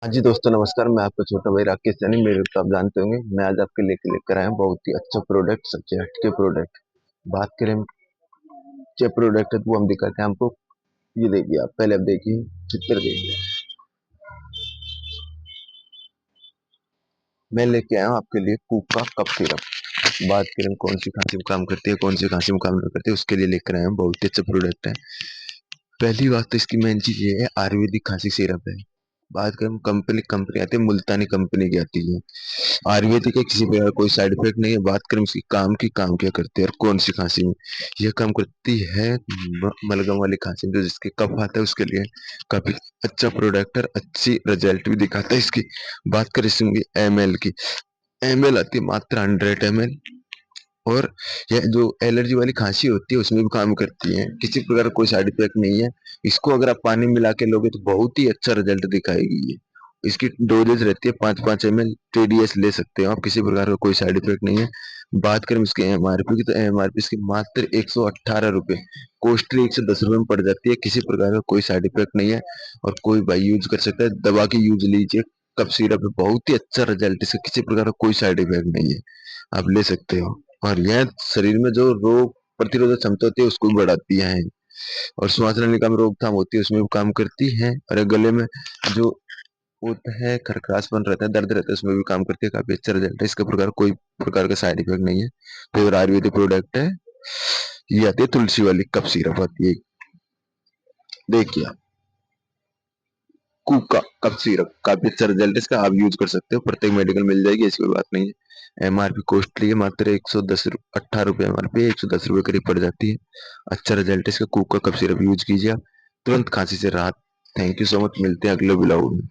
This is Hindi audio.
हाँ जी दोस्तों, नमस्कार। मैं आपका छोटा भाई राकेश सैनी। मेरे को आप जानते होंगे। मैं आज आपके लेकर आया हूँ बहुत ही अच्छा प्रोडक्ट, सबसे हटके प्रोडक्ट। बात करें हम अच्छे प्रोडक्ट है तो वो हम दिखाते हैं आपको। ये देखिए, आप पहले आप देखिए, चित्र देखिए। मैं लेके आया हूँ आपके लिए कूका कप सिरप। बात करें कौन सी खांसी में काम करती है, कौन सी खांसी में काम नहीं करती है, उसके लिए लेकर आया हूँ। बहुत ही अच्छा प्रोडक्ट है। पहली बात तो इसकी मेन चीज ये है, आयुर्वेदिक खांसी सिरप है। बात करें कंपनी कंपनी आती है, मुल्तानी कंपनी की आती है। आयुर्वेदिक है, किसी प्रकार कोई साइड इफेक्ट नहीं है। बात करें इसकी काम क्या करती है और कौन सी खांसी में यह काम करती है। मलगम वाली खांसी में जो जिसके कफ आता है उसके लिए काफी अच्छा प्रोडक्ट है, अच्छी रिजल्ट भी दिखाता है इसकी। बात करें इसकी एमएल की, एमएल आती है मात्र 100 ml। और यह जो एलर्जी वाली खांसी होती है उसमें भी काम करती है, किसी प्रकार का कोई साइड इफेक्ट नहीं है। इसको अगर आप पानी मिला के लोगे तो बहुत ही अच्छा रिजल्ट दिखाएगी ये। इसकी डोजेज रहती है 5-5 ml, टीडीएस ले सकते हो आप, किसी प्रकार का कोई साइड इफेक्ट नहीं है। बात करें इसके एमआरपी की, तो एमआरपी इसकी मात्र 118 रुपए, कॉस्टली 110 रुपए में पड़ जाती है। किसी प्रकार का कोई साइड इफेक्ट नहीं है और कोई भाई यूज कर सकता है। दवा की यूज लीजिए, कफ सिरप है, बहुत ही अच्छा रिजल्ट, इसका किसी प्रकार का कोई साइड इफेक्ट नहीं है, आप ले सकते हो। और यह शरीर में जो रोग प्रतिरोधक क्षमता होती है उसको भी बढ़ाती है। और श्वास नलिका में रोकथाम होती है उसमें भी काम करती है। और गले में जो होता है खरखरासपन रहता है, दर्द रहता है, उसमें भी काम करती है। काफी अच्छा रिजल्ट है इसका, प्रकार कोई प्रकार का साइड इफेक्ट नहीं है। प्योर आयुर्वेदिक प्रोडक्ट है। ये आती है तुलसी वाली कप सिरप आती है, देखिए आप। कूका कप सिरप काफी अच्छा रिजल्ट है इसका, आप यूज कर सकते हो, प्रत्येक मेडिकल मिल जाएगी, ऐसी कोई बात नहीं है। एमआरपी कॉस्टली है, मात्र 118 रुपये एमआरपी, 110 रुपये करीब पड़ जाती है। अच्छा रिजल्ट है इसका, कूका कप सिरप यूज कीजिए आप, तुरंत खांसी से राहत। थैंक यू सो मच, मिलते हैं अगले ब्लॉग में।